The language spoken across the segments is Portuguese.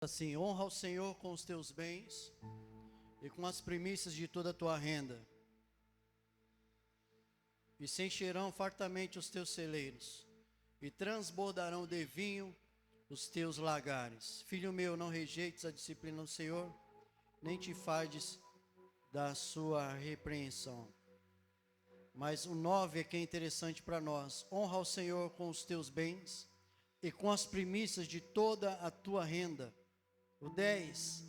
Assim, honra ao Senhor com os teus bens e com as primícias de toda a tua renda, e se encherão fartamente os teus celeiros, e transbordarão de vinho os teus lagares. Filho meu, não rejeites a disciplina do Senhor, nem te fades da sua repreensão. Mas o 9 é que é interessante para nós. Honra ao Senhor com os teus bens e com as primícias de toda a tua renda. O 10,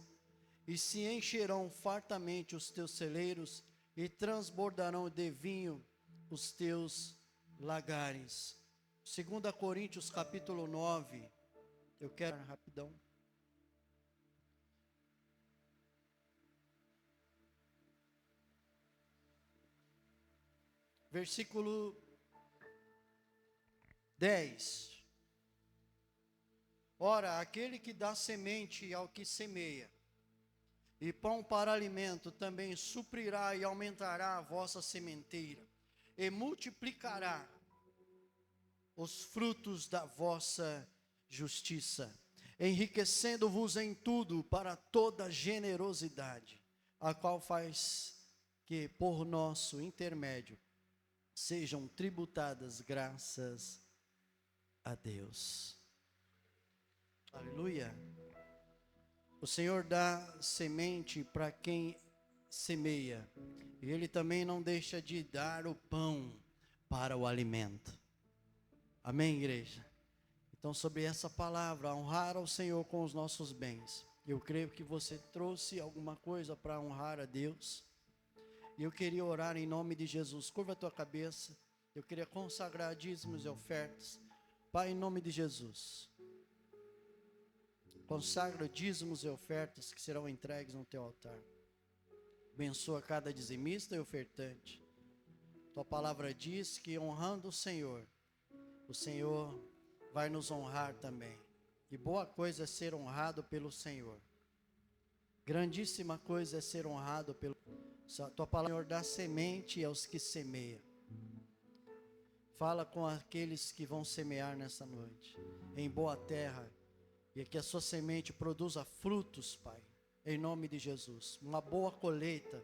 e se encherão fartamente os teus celeiros, e transbordarão de vinho os teus lagares. 2 Coríntios capítulo 9, eu quero rapidão. Versículo 10. Ora, aquele que dá semente ao que semeia, e pão para alimento, também suprirá e aumentará a vossa sementeira, e multiplicará os frutos da vossa justiça, enriquecendo-vos em tudo para toda generosidade, a qual faz que por nosso intermédio sejam tributadas graças a Deus. Aleluia. O Senhor dá semente para quem semeia, e Ele também não deixa de dar o pão para o alimento. Amém, igreja? Então, sobre essa palavra, honrar ao Senhor com os nossos bens, eu creio que você trouxe alguma coisa para honrar a Deus, e eu queria orar em nome de Jesus. Curva a tua cabeça, eu queria consagrar dízimos e ofertas. Pai, em nome de Jesus, consagra dízimos e ofertas que serão entregues no teu altar. Abençoa cada dizimista e ofertante. Tua palavra diz que honrando o Senhor vai nos honrar também. E boa coisa é ser honrado pelo Senhor. Grandíssima coisa é ser honrado pelo Tua palavra, Senhor, dá semente aos que semeiam. Fala com aqueles que vão semear nessa noite, em boa terra, e que a sua semente produza frutos, Pai, em nome de Jesus. Uma boa colheita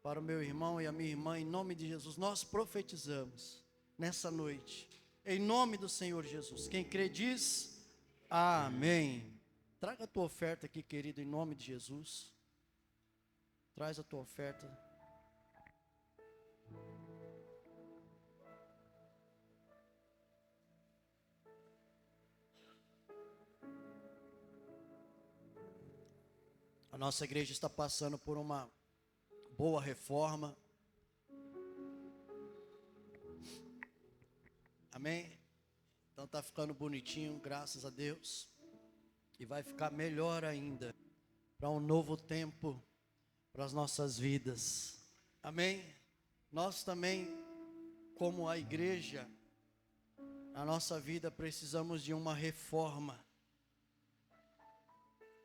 para o meu irmão e a minha irmã, em nome de Jesus. Nós profetizamos nessa noite, em nome do Senhor Jesus. Quem crê diz amém. Traga a tua oferta aqui, querido, em nome de Jesus. Traz a tua oferta. A nossa igreja está passando por uma boa reforma. Amém? Então está ficando bonitinho, graças a Deus. E vai ficar melhor ainda para um novo tempo para as nossas vidas. Amém? Nós também, como a igreja, na nossa vida precisamos de uma reforma.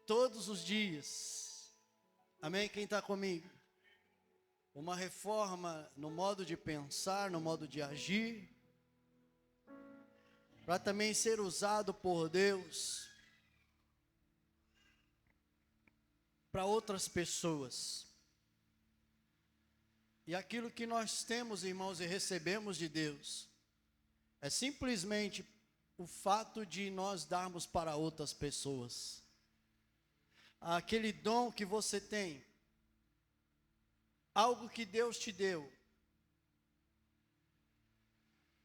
Todos os dias. Amém? Quem está comigo? Uma reforma no modo de pensar, no modo de agir, para também ser usado por Deus para outras pessoas. E aquilo que nós temos, irmãos, e recebemos de Deus, é simplesmente o fato de nós darmos para outras pessoas. Aquele dom que você tem, algo que Deus te deu,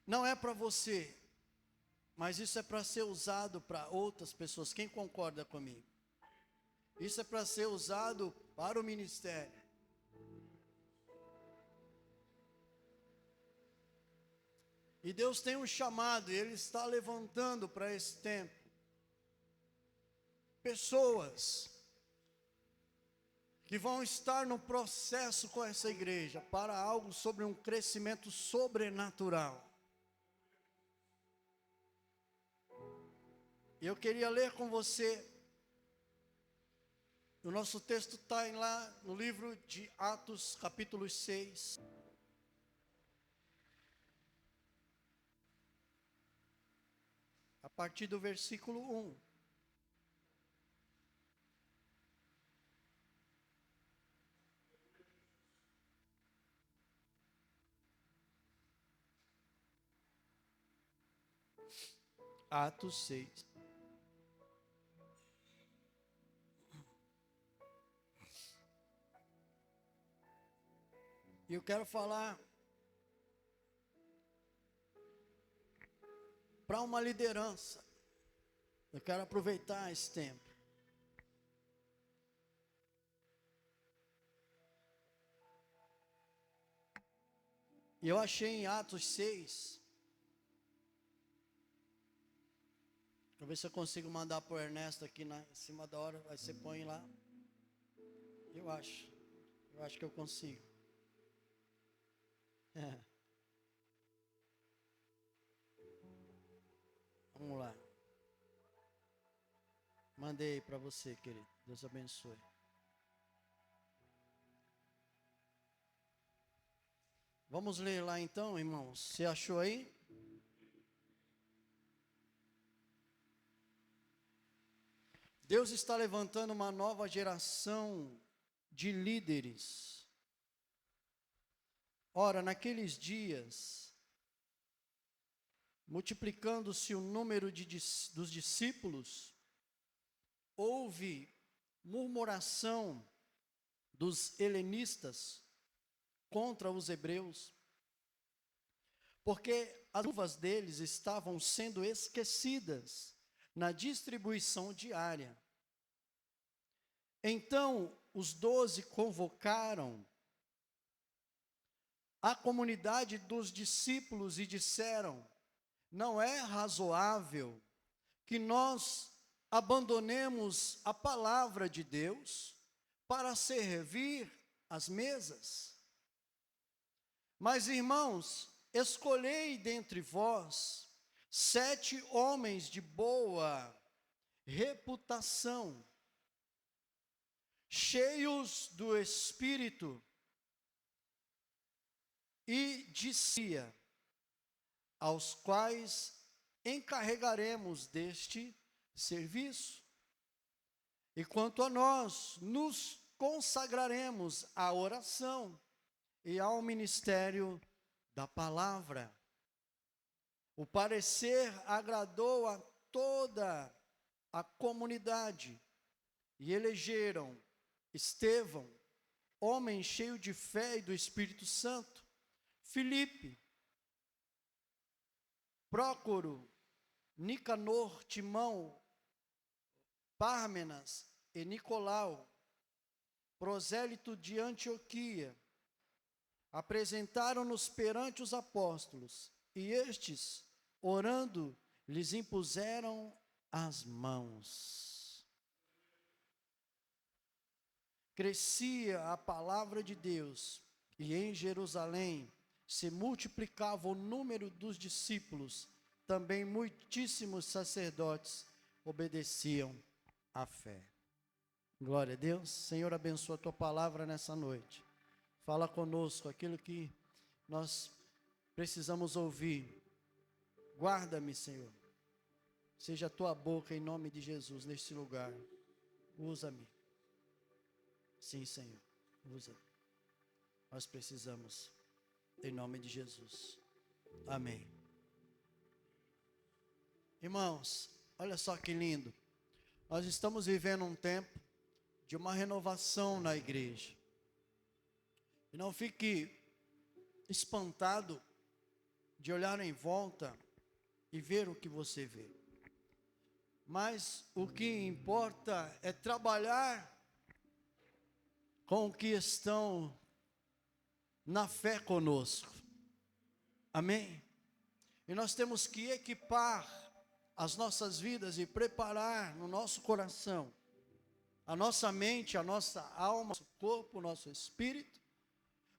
não é para você, mas isso é para ser usado para outras pessoas. Quem concorda comigo? Isso é para ser usado para o ministério. E Deus tem um chamado, e Ele está levantando para esse tempo pessoas que vão estar no processo com essa igreja para algo sobre um crescimento sobrenatural. Eu queria ler com você, o nosso texto está lá no livro de Atos, capítulo 6. A partir do versículo 1. Atos 6. E eu quero falar para uma liderança. Eu quero aproveitar esse tempo. E eu achei em Atos 6. Deixa eu ver se eu consigo mandar para o Ernesto aqui em cima da hora. Aí você põe lá. Eu acho que eu consigo. Vamos lá. Mandei para você, querido. Deus abençoe. Vamos ler lá então, irmãos. Você achou aí? Deus está levantando uma nova geração de líderes. Ora, naqueles dias, multiplicando-se o número dos discípulos, houve murmuração dos helenistas contra os hebreus, porque as uvas deles estavam sendo esquecidas na distribuição diária. Então, os 12 convocaram a comunidade dos discípulos e disseram: não é razoável que nós abandonemos a palavra de Deus para servir as mesas. Mas, irmãos, escolhei dentre vós 7 homens de boa reputação, cheios do Espírito e de sabedoria, aos quais encarregaremos deste serviço. E quanto a nós, nos consagraremos à oração e ao ministério da palavra. O parecer agradou a toda a comunidade e elegeram Estevão, homem cheio de fé e do Espírito Santo, Filipe, Prócoro, Nicanor, Timão, Pármenas e Nicolau, prosélito de Antioquia. Apresentaram-nos perante os apóstolos, e estes, orando, lhes impuseram as mãos. Crescia a palavra de Deus, e em Jerusalém se multiplicava o número dos discípulos, também muitíssimos sacerdotes obedeciam à fé. Glória a Deus. Senhor, abençoa a tua palavra nessa noite. Fala conosco aquilo que nós precisamos ouvir. Guarda-me, Senhor. Seja a tua boca em nome de Jesus neste lugar. Usa-me. Sim, Senhor. Usa-me. Nós precisamos. Em nome de Jesus. Amém. Irmãos, olha só que lindo. Nós estamos vivendo um tempo de uma renovação na igreja. E não fique espantado de olhar em volta e ver o que você vê. Mas o que importa é trabalhar com o que estão na fé conosco. Amém? E nós temos que equipar as nossas vidas e preparar no nosso coração, a nossa mente, a nossa alma, nosso corpo, o nosso espírito,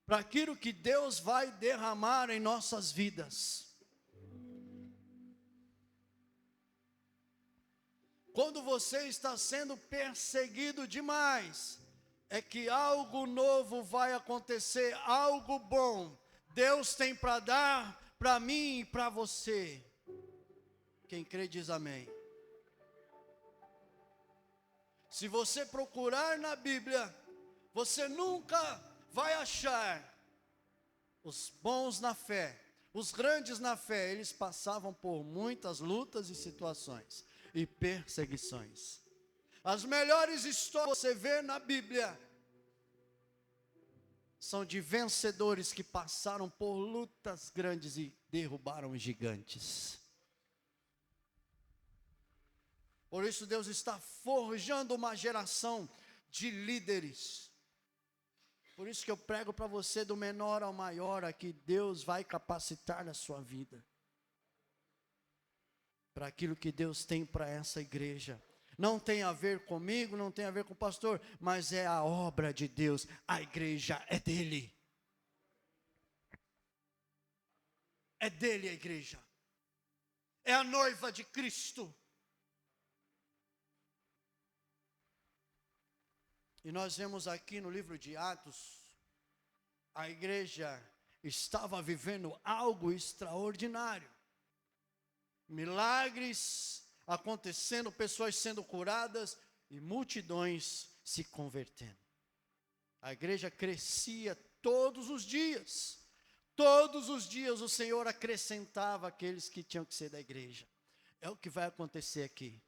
para aquilo que Deus vai derramar em nossas vidas. Quando você está sendo perseguido demais, é que algo novo vai acontecer, algo bom Deus tem para dar para mim e para você. Quem crê diz amém. Se você procurar na Bíblia, você nunca vai achar os bons na fé, Os grandes na fé, eles passavam por muitas lutas e situações e perseguições. As melhores histórias que você vê na Bíblia são de vencedores que passaram por lutas grandes e derrubaram gigantes. Por isso Deus está forjando uma geração de líderes. Por isso que eu prego para você, do menor ao maior, aqui Deus vai capacitar a sua vida para aquilo que Deus tem para essa igreja. Não tem a ver comigo, não tem a ver com o pastor, mas é a obra de Deus. A igreja é dele. É dele a igreja. É a noiva de Cristo. E nós vemos aqui no livro de Atos, a igreja estava vivendo algo extraordinário. Milagres acontecendo, pessoas sendo curadas e multidões se convertendo. A igreja crescia todos os dias. Todos os dias o Senhor acrescentava aqueles que tinham que ser da igreja. É o que vai acontecer aqui.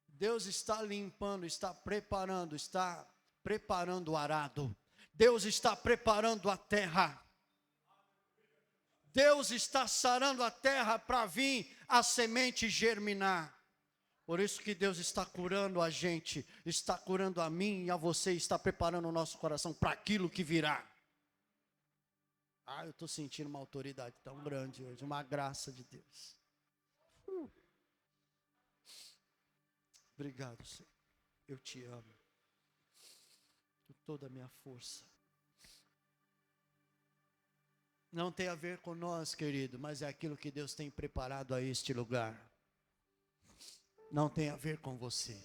Deus está limpando, está preparando o arado. Deus está preparando a terra. Deus está sarando a terra para vir a semente germinar. Por isso que Deus está curando a gente, está curando a mim e a você, está preparando o nosso coração para aquilo que virá. Eu estou sentindo uma autoridade tão grande hoje, uma graça de Deus. Obrigado, Senhor. Eu te amo. Com toda a minha força. Não tem a ver com nós, querido, mas é aquilo que Deus tem preparado a este lugar. Não tem a ver com você,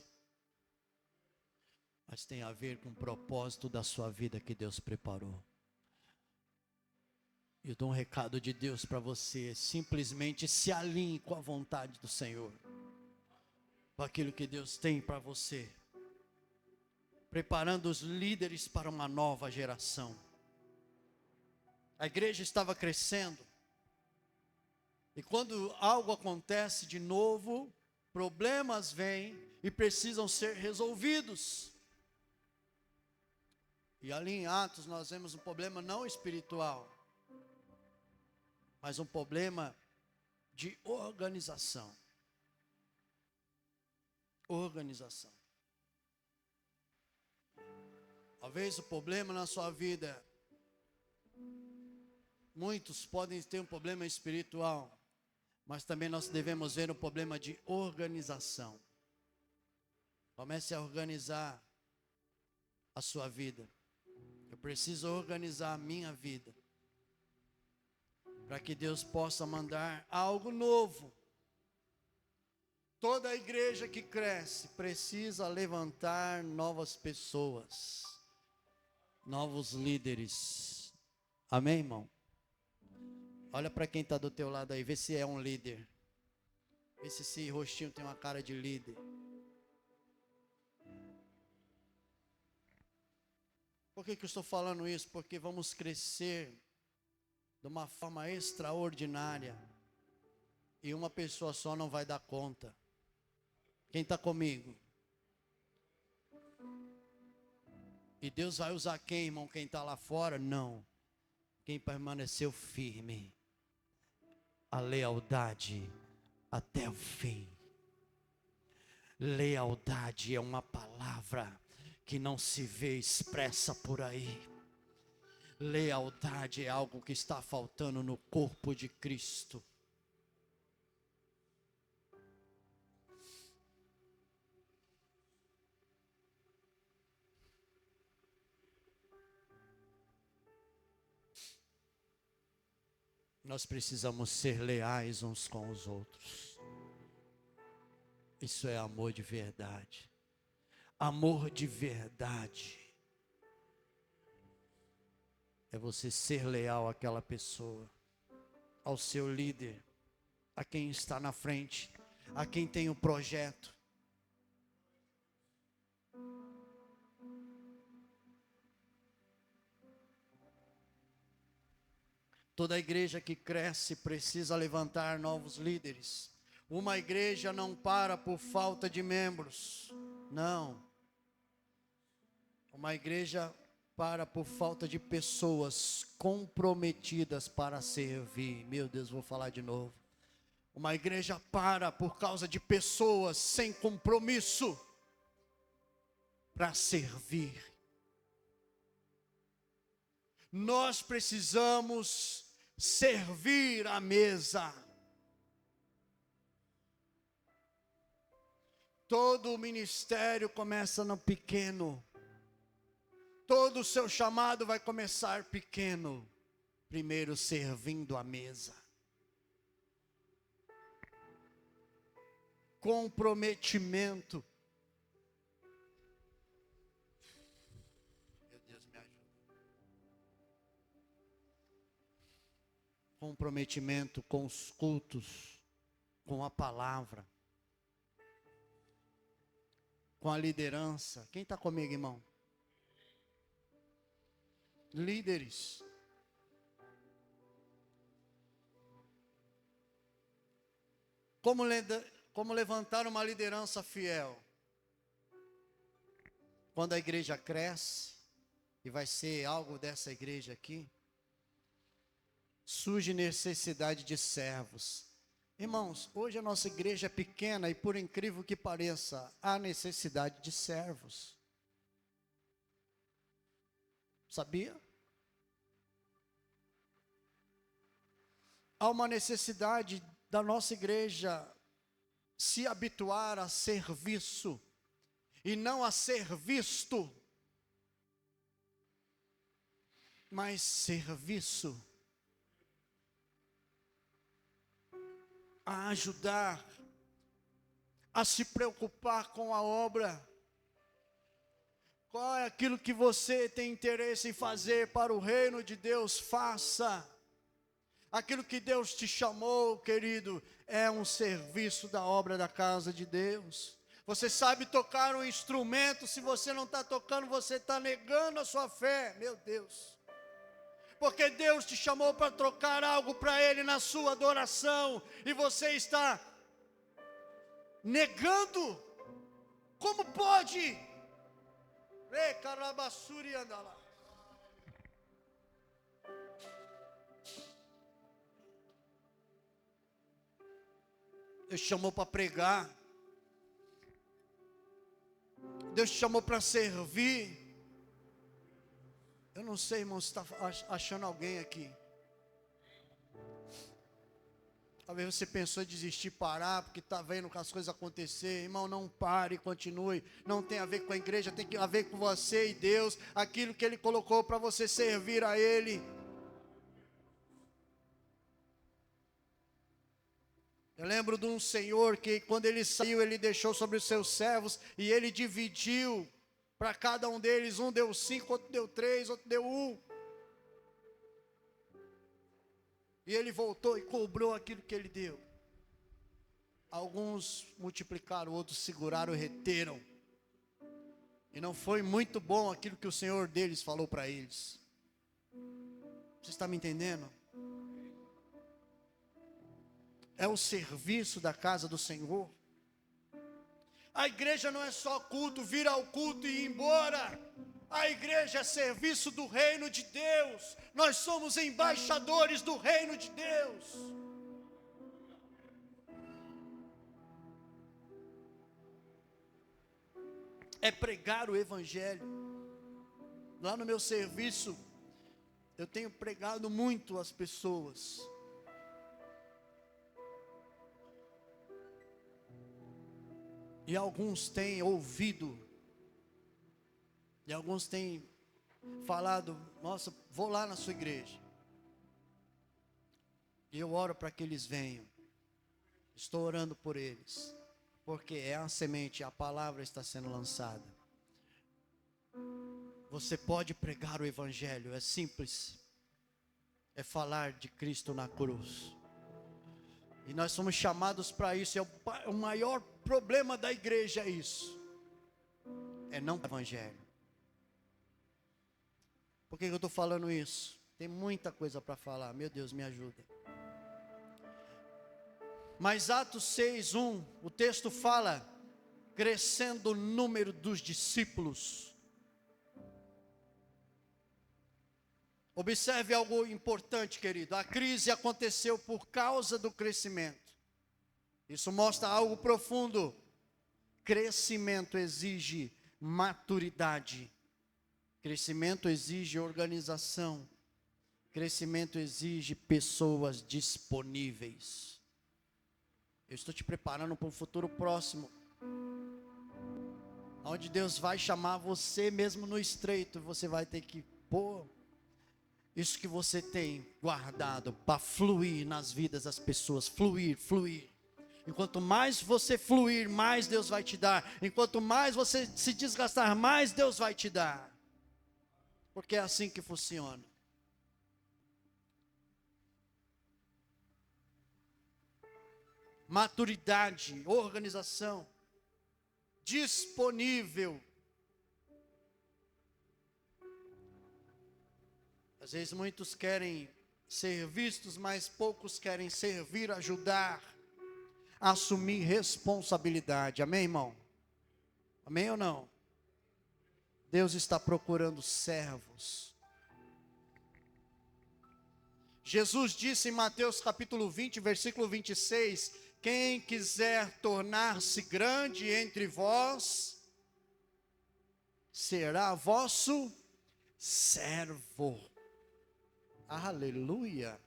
mas tem a ver com o propósito da sua vida que Deus preparou. Eu dou um recado de Deus para você: simplesmente se alinhe com a vontade do Senhor, com aquilo que Deus tem para você, preparando os líderes para uma nova geração. A igreja estava crescendo, e quando algo acontece de novo, problemas vêm e precisam ser resolvidos. E ali em Atos nós vemos um problema não espiritual, mas um problema de organização. Organização. Talvez o problema na sua vida, muitos podem ter um problema espiritual, mas também nós devemos ver um problema de organização. Comece a organizar a sua vida. Eu preciso organizar a minha vida, para que Deus possa mandar algo novo. Toda a igreja que cresce precisa levantar novas pessoas, novos líderes. Amém, irmão? Olha para quem está do teu lado aí, vê se é um líder. Vê se esse rostinho tem uma cara de líder. Por que eu estou falando isso? Porque vamos crescer de uma forma extraordinária, e uma pessoa só não vai dar conta. Quem está comigo? E Deus vai usar quem, irmão? Quem está lá fora? Não. Quem permaneceu firme. A lealdade até o fim. Lealdade é uma palavra que não se vê expressa por aí. Lealdade é algo que está faltando no corpo de Cristo. Nós precisamos ser leais uns com os outros. Isso é amor de verdade. Amor de verdade é você ser leal àquela pessoa, ao seu líder, a quem está na frente, a quem tem o projeto. Toda igreja que cresce precisa levantar novos líderes. Uma igreja não para por falta de membros. Não. Uma igreja para por falta de pessoas comprometidas para servir. Meu Deus, vou falar de novo. Uma igreja para por causa de pessoas sem compromisso para servir. Nós precisamos servir à mesa. Todo o ministério começa no pequeno. Todo o seu chamado vai começar pequeno. Primeiro servindo à mesa. Comprometimento. Meu Deus, me ajuda. Comprometimento com os cultos, com a palavra, com a liderança. Quem está comigo, irmão? Líderes. Como levantar uma liderança fiel? Quando a igreja cresce, e vai ser algo dessa igreja aqui, surge necessidade de servos. Irmãos, hoje a nossa igreja é pequena e por incrível que pareça, há necessidade de servos. Sabia? Há uma necessidade da nossa igreja se habituar a serviço e não a ser visto, mas serviço. A ajudar, a se preocupar com a obra. Qual é aquilo que você tem interesse em fazer para o reino de Deus? Faça. Aquilo que Deus te chamou, querido, é um serviço da obra da casa de Deus. Você sabe tocar um instrumento, se você não está tocando, você está negando a sua fé, meu Deus. Porque Deus te chamou para trocar algo para Ele na sua adoração, e você está negando. Como pode? Deus te chamou para pregar. Deus te chamou para servir. Eu não sei, irmão, se está achando alguém aqui. Talvez você pensou em desistir, parar, porque está vendo as coisas acontecer. Irmão, não pare, continue. Não tem a ver com a igreja, tem a ver com você e Deus. Aquilo que Ele colocou para você servir a Ele. Eu lembro de um senhor que quando ele saiu, ele deixou sobre os seus servos e ele dividiu para cada um deles. Um deu 5, outro deu 3, outro deu 1. E ele voltou e cobrou aquilo que ele deu. Alguns multiplicaram, outros seguraram e reteram. E não foi muito bom aquilo que o Senhor deles falou para eles. Você está me entendendo? É o serviço da casa do Senhor. A igreja não é só culto, vir ao culto e ir embora. A igreja é serviço do reino de Deus. Nós somos embaixadores do reino de Deus. É pregar o evangelho. Lá no meu serviço, eu tenho pregado muito às pessoas. E alguns têm ouvido. E alguns têm falado: nossa, vou lá na sua igreja. E eu oro para que eles venham. Estou orando por eles. Porque é a semente, a palavra está sendo lançada. Você pode pregar o evangelho, é simples. É falar de Cristo na cruz. E nós somos chamados para isso. O maior problema da igreja é isso. É não o evangelho. Por que eu estou falando isso? Tem muita coisa para falar, meu Deus, me ajuda. Mas Atos 6:1, o texto fala, crescendo o número dos discípulos. Observe algo importante, querido. A crise aconteceu por causa do crescimento. Isso mostra algo profundo. Crescimento exige maturidade. Crescimento exige organização. Crescimento exige pessoas disponíveis. Eu estou te preparando para um futuro próximo, onde Deus vai chamar você mesmo no estreito. Você vai ter que pôr isso que você tem guardado para fluir nas vidas das pessoas. Fluir. Enquanto mais você fluir, mais Deus vai te dar. Enquanto mais você se desgastar, mais Deus vai te dar. Porque é assim que funciona. Maturidade, organização, disponível. Às vezes muitos querem ser vistos, mas poucos querem servir, ajudar, assumir responsabilidade. Amém, irmão? Amém ou não? Deus está procurando servos. Jesus disse em Mateus capítulo 20, versículo 26, quem quiser tornar-se grande entre vós, será vosso servo. Aleluia.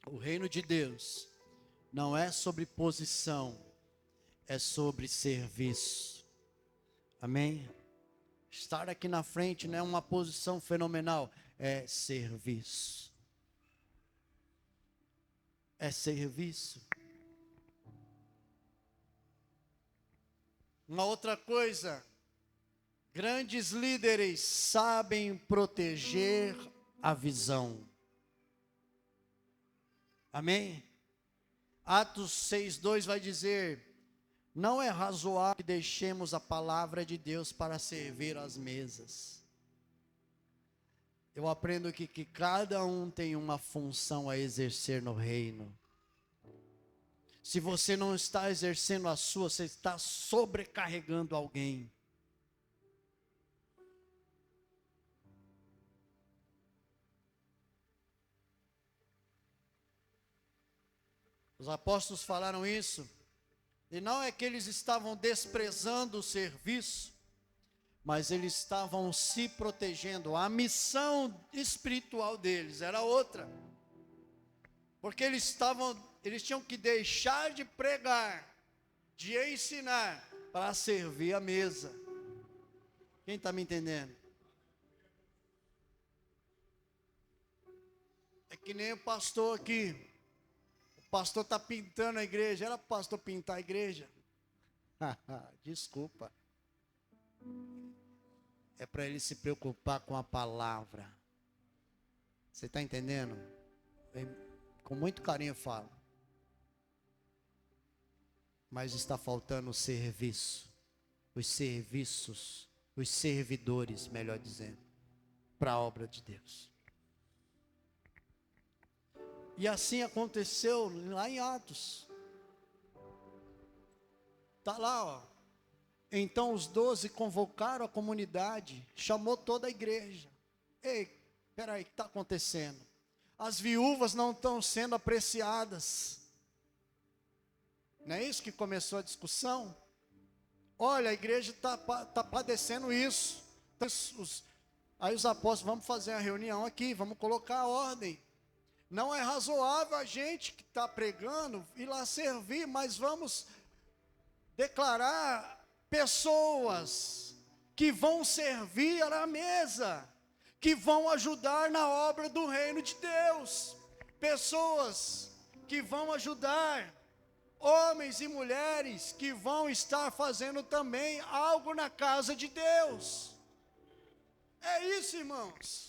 O reino de Deus não é sobre posição, é sobre serviço. Amém? Estar aqui na frente não é uma posição fenomenal, é serviço. É serviço. Uma outra coisa, grandes líderes sabem proteger a visão. Amém? Atos 6:2 vai dizer, não é razoável que deixemos a palavra de Deus para servir às mesas. Eu aprendo aqui que cada um tem uma função a exercer no reino. Se você não está exercendo a sua, você está sobrecarregando alguém. Os apóstolos falaram isso. E não é que eles estavam desprezando o serviço, mas eles estavam se protegendo. A missão espiritual deles era outra. Porque eles tinham que deixar de pregar, de ensinar, para servir a mesa. Quem está me entendendo? É que nem o pastor aqui. O pastor está pintando a igreja. Era para o pastor pintar a igreja? Desculpa. É para ele se preocupar com a palavra. Você está entendendo? Com muito carinho eu falo. Mas está faltando o serviço. Os serviços. Os servidores, melhor dizendo. Para a obra de Deus. E assim aconteceu lá em Atos. Está lá, ó. Então os 12 convocaram a comunidade, chamou toda a igreja. Ei, peraí, o que está acontecendo? As viúvas não estão sendo apreciadas. Não é isso que começou a discussão? Olha, a igreja está padecendo isso. Aí os apóstolos, vamos fazer a reunião aqui, vamos colocar a ordem. Não é razoável a gente que está pregando ir lá servir, mas vamos declarar pessoas que vão servir à mesa, que vão ajudar na obra do reino de Deus. Pessoas que vão ajudar, homens e mulheres que vão estar fazendo também algo na casa de Deus. É isso, irmãos.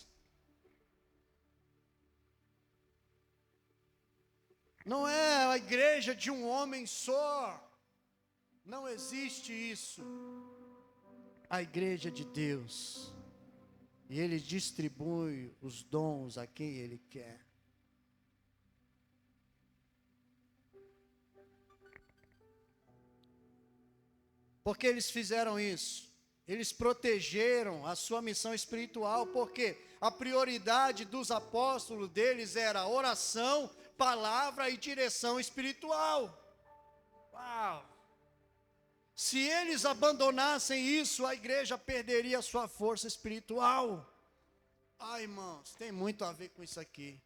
Não é a igreja de um homem só. Não existe isso. a igreja de Deus. E Ele distribui os dons a quem Ele quer. Porque eles fizeram isso? Eles protegeram a sua missão espiritual, porque a prioridade dos apóstolos deles era oração, palavra e direção espiritual. Uau! Se eles abandonassem isso, a igreja perderia a sua força espiritual. Ah, irmãos, tem muito a ver com isso aqui.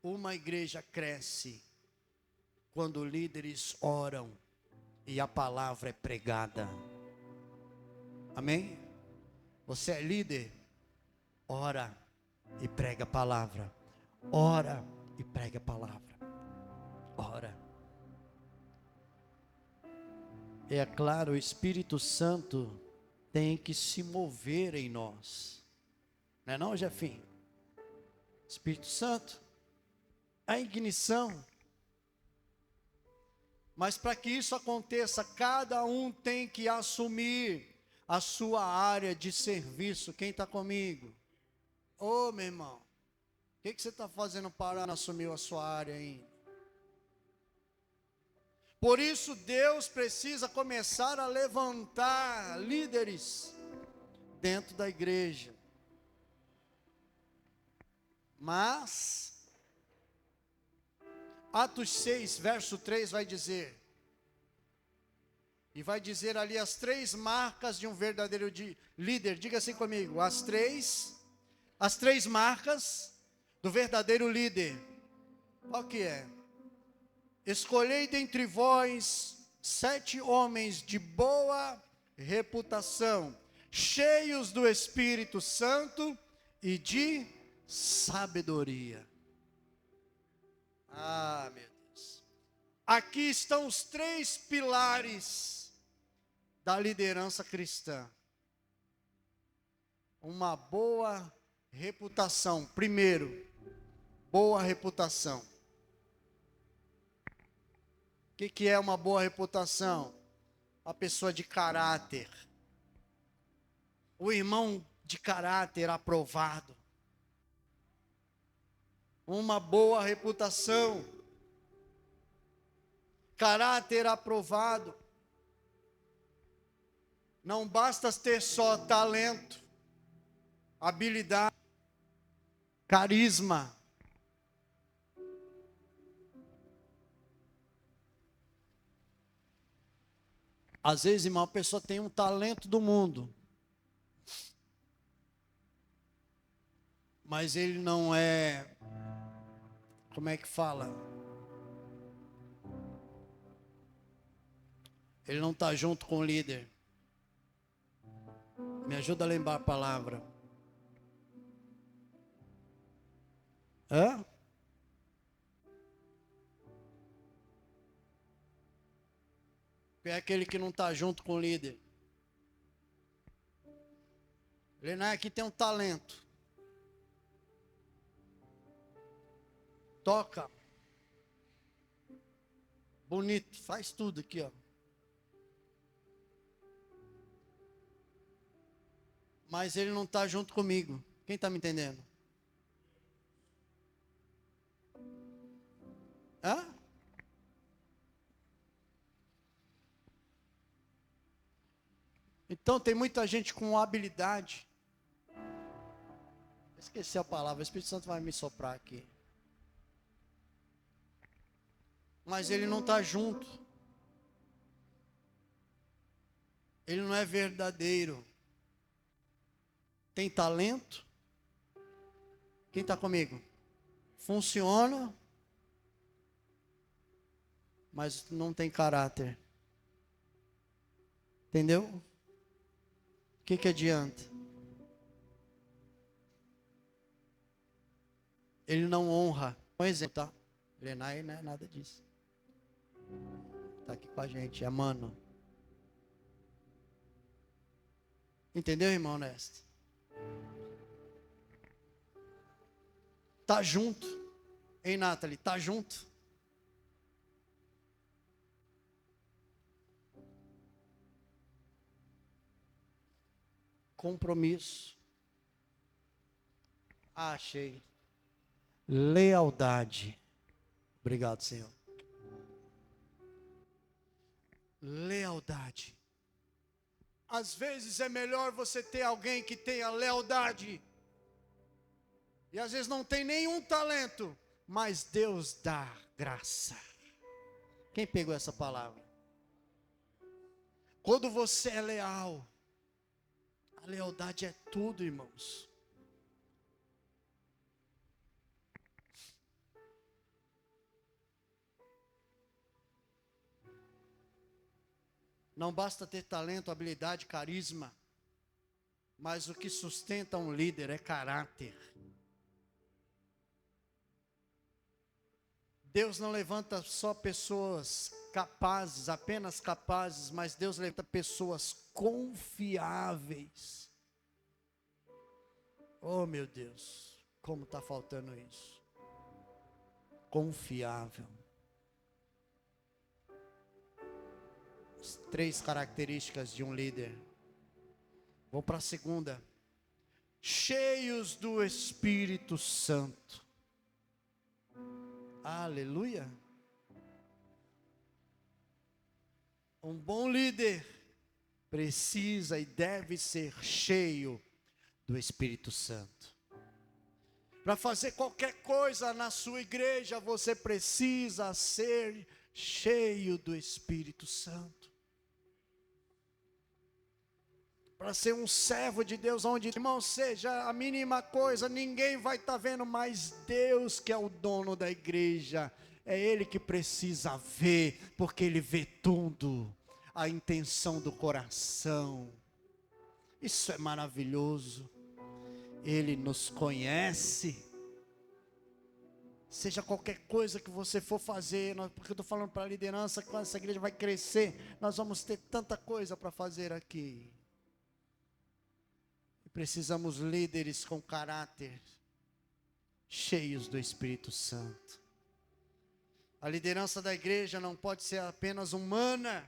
Uma igreja cresce quando líderes oram e a palavra é pregada. Amém? Você é líder? Ora e prega a palavra. Ora e prega a palavra. Ora. É claro, o Espírito Santo tem que se mover em nós. Não é não, Jefim? Espírito Santo, a ignição. Mas para que isso aconteça, cada um tem que assumir a sua área de serviço. Quem está comigo? Ô, meu irmão, o que você está fazendo para não assumir a sua área ainda? Por isso Deus precisa começar a levantar líderes dentro da igreja. Mas Atos 6, verso 3 vai dizer, e vai dizer ali as 3 marcas de um verdadeiro líder. Diga assim comigo, as três marcas do verdadeiro líder. Qual que é? Escolhei dentre vós 7 homens de boa reputação, cheios do Espírito Santo e de sabedoria. Ah, meu Deus. Aqui estão os 3 pilares da liderança cristã. Uma boa reputação. Primeiro, boa reputação. O que é uma boa reputação? Uma pessoa de caráter. O irmão de caráter aprovado. Uma boa reputação. Caráter aprovado. Não basta ter só talento, habilidade, carisma. Às vezes, irmão, a pessoa tem um talento do mundo, mas ele não é, como é que fala? Ele não está junto com o líder. Me ajuda a lembrar a palavra. Hã? É aquele que não está junto com o líder. Ele não é que tem um talento. Toca. Bonito, faz tudo aqui, ó. Mas ele não está junto comigo. Quem está me entendendo? Hã? Então tem muita gente com habilidade. Esqueci a palavra, o Espírito Santo vai me soprar aqui. Mas ele não está junto. Ele não é verdadeiro. Tem talento? Quem está comigo? Funciona, mas não tem caráter. Entendeu? O que adianta? Ele não honra. Um exemplo, tá? Lenai não é nada disso. Está aqui com a gente, é mano. Entendeu, irmão Nesto? Tá junto. Ei, Nathalie, tá junto. compromisso. Achei. Lealdade. Obrigado, Senhor. Lealdade. Às vezes é melhor você ter alguém que tenha lealdade. E às vezes não tem nenhum talento, mas Deus dá graça. Quem pegou essa palavra? Quando você é leal, a lealdade é tudo, irmãos. Não basta ter talento, habilidade, carisma, mas o que sustenta um líder é caráter. Deus não levanta só pessoas capazes, apenas capazes, mas Deus levanta pessoas confiáveis. Oh, meu Deus, como está faltando isso. Confiável. As 3 características de um líder. Vamos para a segunda. Cheios do Espírito Santo. Aleluia. Um bom líder precisa e deve ser cheio do Espírito Santo. Para fazer qualquer coisa na sua igreja, você precisa ser cheio do Espírito Santo. Para ser um servo de Deus, onde, irmão, seja a mínima coisa, ninguém vai estar vendo, mas Deus que é o dono da igreja, é Ele que precisa ver, porque Ele vê tudo, a intenção do coração. Isso é maravilhoso. Ele nos conhece. Seja qualquer coisa que você for fazer, porque eu estou falando para a liderança, quando essa igreja vai crescer, nós vamos ter tanta coisa para fazer aqui. Precisamos líderes com caráter, cheios do Espírito Santo. A liderança da igreja não pode ser apenas humana.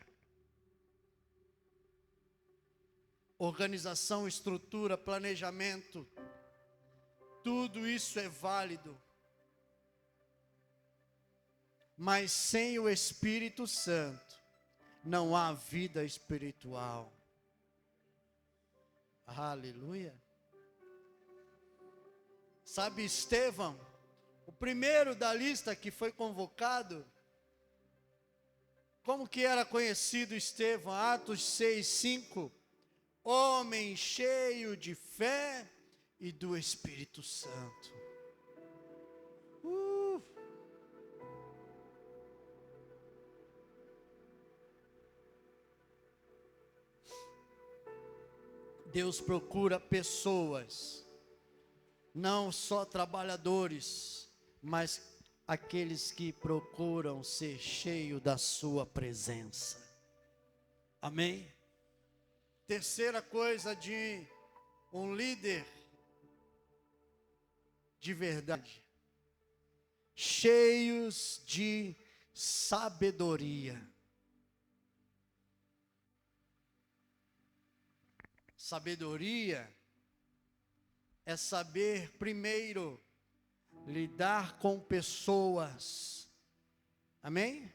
Organização, estrutura, planejamento, tudo isso é válido. Mas sem o Espírito Santo, não há vida espiritual. Aleluia. Sabe, Estevão, o primeiro da lista que foi convocado, como que era conhecido Estevão? Atos 6:5, homem cheio de fé e do Espírito Santo. Deus procura pessoas, não só trabalhadores, mas aqueles que procuram ser cheios da sua presença. Amém? Terceira coisa de um líder de verdade, cheios de sabedoria. Sabedoria é saber primeiro lidar com pessoas. Amém?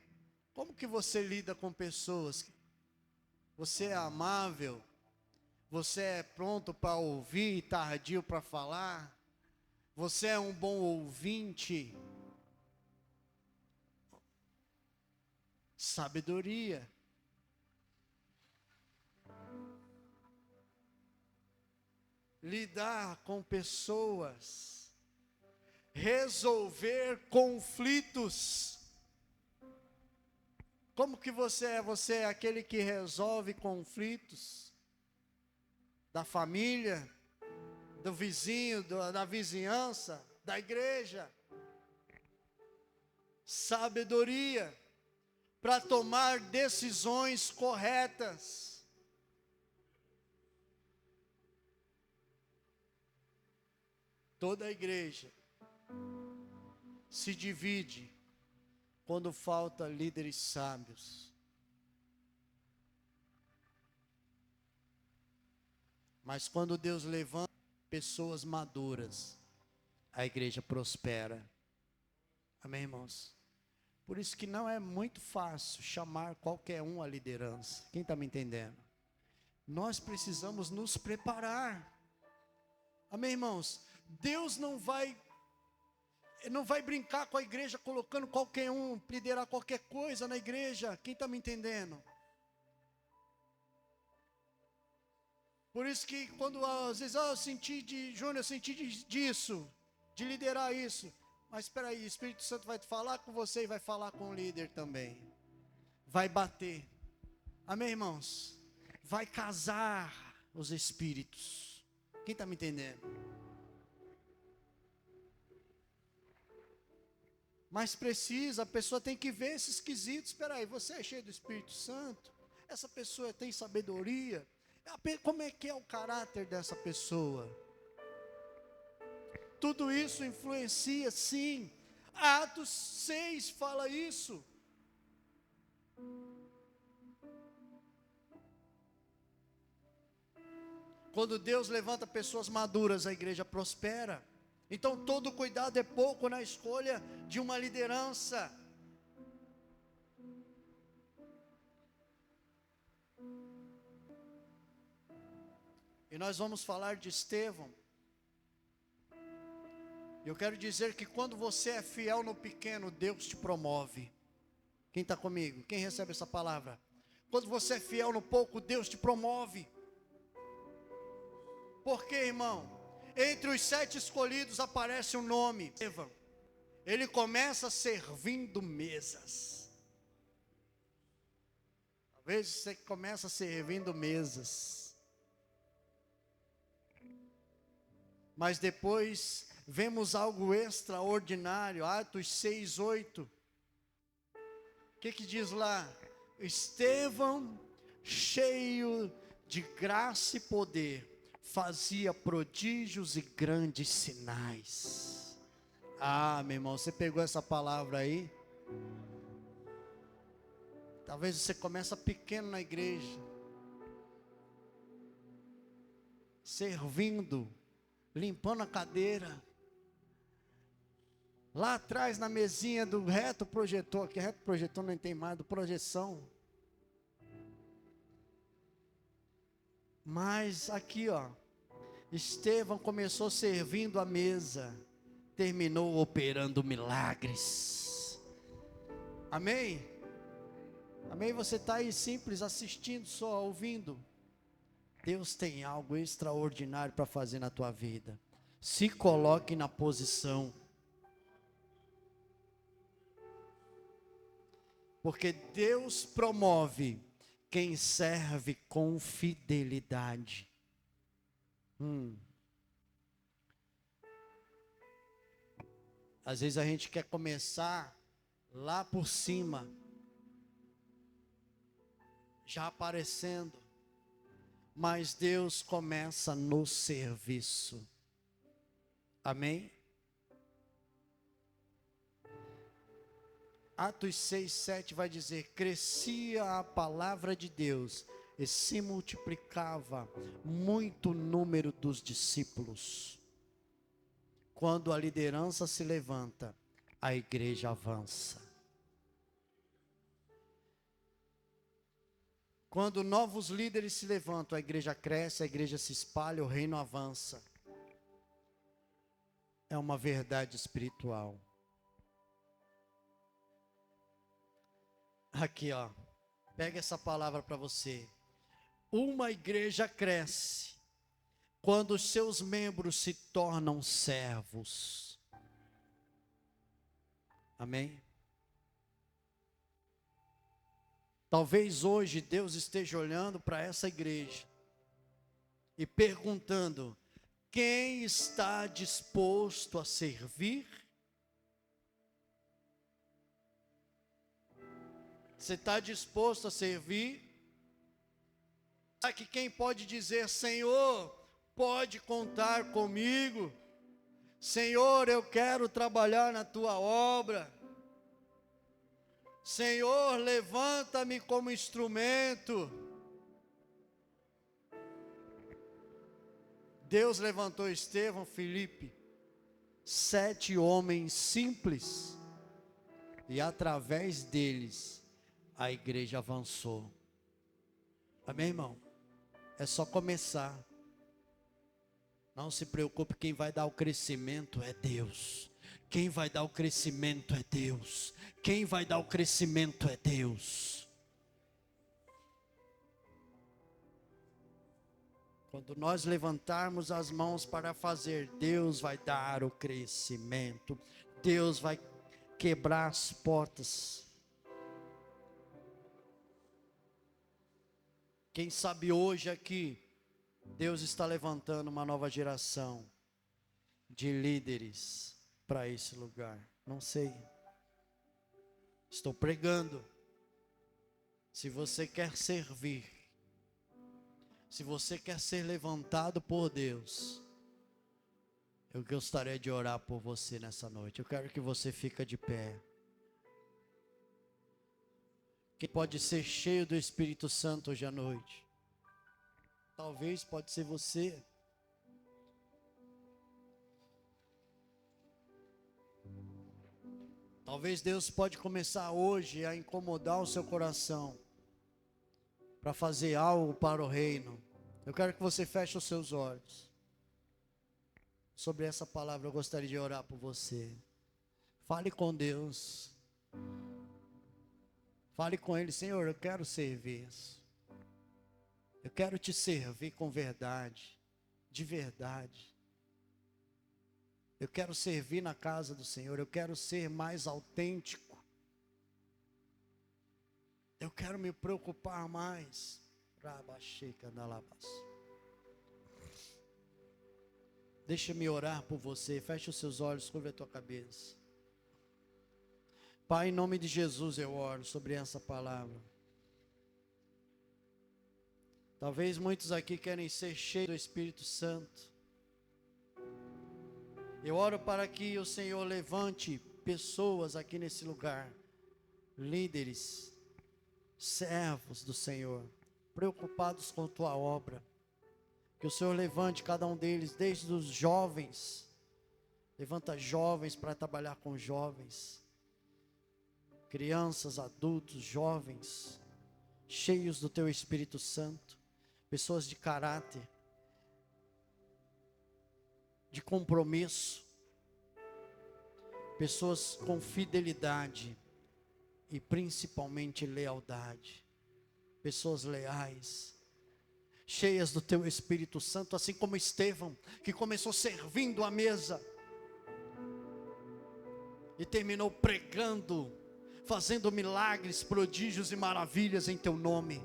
Como que você lida com pessoas? Você é amável? Você é pronto para ouvir e tardio para falar? Você é um bom ouvinte? Sabedoria. Lidar com pessoas, resolver conflitos. Como que você é? Você é aquele que resolve conflitos da família, do vizinho, da vizinhança, da igreja. Sabedoria para tomar decisões corretas. Toda a igreja se divide quando falta líderes sábios. Mas quando Deus levanta pessoas maduras, a igreja prospera. Amém, irmãos? Por isso que não é muito fácil chamar qualquer um à liderança. Quem está me entendendo? Nós precisamos nos preparar. Amém, irmãos? Deus não vai brincar com a igreja colocando qualquer um, liderar qualquer coisa na igreja. Quem está me entendendo? Por isso que quando às vezes eu senti disso, de liderar isso. Mas espera aí, o Espírito Santo vai falar com você e vai falar com o líder também. Vai bater. Amém, irmãos? Vai casar os espíritos. Quem está me entendendo? Mas precisa, a pessoa tem que ver esses quesitos. Espera aí, você é cheio do Espírito Santo? Essa pessoa tem sabedoria? Como é que é o caráter dessa pessoa? Tudo isso influencia, sim. Atos 6 fala isso. Quando Deus levanta pessoas maduras, a igreja prospera. Então todo cuidado é pouco na escolha de uma liderança. E nós vamos falar de Estevão. Eu quero dizer que quando você é fiel no pequeno, Deus te promove. Quem está comigo? Quem recebe essa palavra? Quando você é fiel no pouco, Deus te promove. Por quê, irmão? Entre os 7 escolhidos aparece um nome, Estevão. Ele começa servindo mesas. Talvez você começa servindo mesas. Mas depois vemos algo extraordinário, Atos 6, 8. O que diz lá? Estevão, cheio de graça e poder, fazia prodígios e grandes sinais. Ah, meu irmão, você pegou essa palavra aí? Talvez você comece pequeno na igreja, servindo, limpando a cadeira. Lá atrás na mesinha do reto projetor, que reto projetor não tem mais, do projeção. Mas aqui ó, Estevão começou servindo a mesa, terminou operando milagres. Amém? Amém? Você está aí simples, assistindo só, ouvindo. Deus tem algo extraordinário para fazer na tua vida. Se coloque na posição. Porque Deus promove quem serve com fidelidade. Às vezes a gente quer começar lá por cima, já aparecendo, mas Deus começa no serviço. Amém? Atos 6, 7 vai dizer: crescia a palavra de Deus e se multiplicava muito o número dos discípulos. Quando a liderança se levanta, a igreja avança. Quando novos líderes se levantam, a igreja cresce, a igreja se espalha, o reino avança. É uma verdade espiritual. Aqui ó, pega essa palavra para você. Uma igreja cresce quando os seus membros se tornam servos. Amém? Talvez hoje Deus esteja olhando para essa igreja e perguntando: quem está disposto a servir? Você está disposto a servir? Será que quem pode dizer: Senhor, pode contar comigo? Senhor, eu quero trabalhar na tua obra. Senhor, levanta-me como instrumento. Deus levantou Estevão, Filipe, 7 homens simples, e através deles a igreja avançou. Amém, irmão? É só começar. Não se preocupe, quem vai dar o crescimento é Deus. Quem vai dar o crescimento é Deus. Quem vai dar o crescimento é Deus. Quando nós levantarmos as mãos para fazer, Deus vai dar o crescimento. Deus vai quebrar as portas. Quem sabe hoje aqui, Deus está levantando uma nova geração de líderes para esse lugar. Não sei. Estou pregando. Se você quer servir, se você quer ser levantado por Deus, eu gostaria de orar por você nessa noite. Eu quero que você fique de pé. Quem pode ser cheio do Espírito Santo hoje à noite? Talvez pode ser você. Talvez Deus pode começar hoje a incomodar o seu coração para fazer algo para o reino. Eu quero que você feche os seus olhos. Sobre essa palavra eu gostaria de orar por você. Fale com Deus. Fale com Ele: Senhor, eu quero servir. Eu quero te servir com verdade, de verdade. Eu quero servir na casa do Senhor, eu quero ser mais autêntico. Eu quero me preocupar mais. Deixa-me orar por você. Feche os seus olhos, curva a tua cabeça. Pai, em nome de Jesus eu oro sobre essa palavra. Talvez muitos aqui querem ser cheios do Espírito Santo. Eu oro para que o Senhor levante pessoas aqui nesse lugar, líderes, servos do Senhor, preocupados com tua obra. Que o Senhor levante cada um deles, desde os jovens. Levanta jovens para trabalhar com jovens. Crianças, adultos, jovens, cheios do teu Espírito Santo. Pessoas de caráter, de compromisso. Pessoas com fidelidade e principalmente lealdade. Pessoas leais, cheias do teu Espírito Santo, assim como Estevão, que começou servindo a mesa e terminou pregando, fazendo milagres, prodígios e maravilhas em teu nome.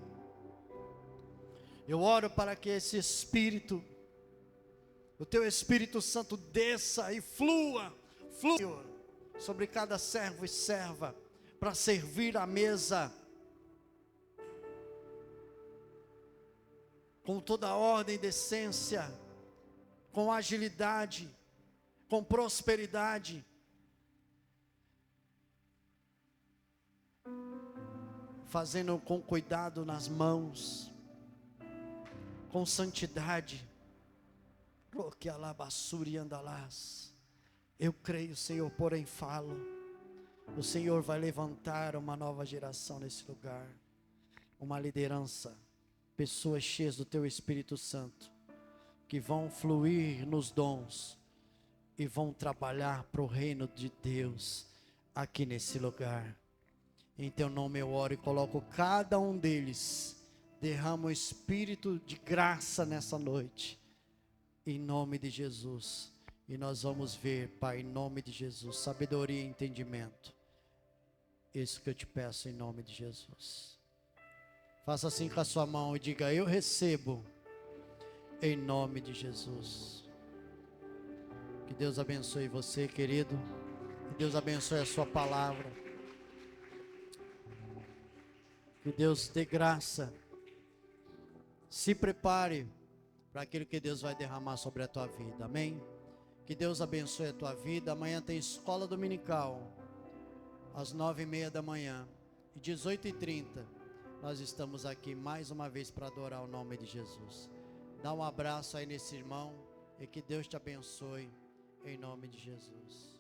Eu oro para que esse Espírito, o teu Espírito Santo desça e flua sobre cada servo e serva, para servir a mesa, com toda a ordem e decência, com agilidade, com prosperidade. Fazendo com cuidado nas mãos, com santidade. Que alabassura e andalás. Eu creio, Senhor, porém falo. O Senhor vai levantar uma nova geração nesse lugar, uma liderança, pessoas cheias do teu Espírito Santo, que vão fluir nos dons e vão trabalhar para o reino de Deus aqui nesse lugar. Em teu nome eu oro e coloco cada um deles. Derrama o Espírito de graça nessa noite, em nome de Jesus. E nós vamos ver, Pai, em nome de Jesus, sabedoria e entendimento. Isso que eu te peço em nome de Jesus. Faça assim com a sua mão e diga: eu recebo, em nome de Jesus. Que Deus abençoe você, querido. Que Deus abençoe a sua palavra. Que Deus dê graça. Se prepare para aquilo que Deus vai derramar sobre a tua vida. Amém? Que Deus abençoe a tua vida. Amanhã tem escola dominical, às 9:30 da manhã. E 18:30, nós estamos aqui mais uma vez para adorar o nome de Jesus. Dá um abraço aí nesse irmão. E que Deus te abençoe, em nome de Jesus.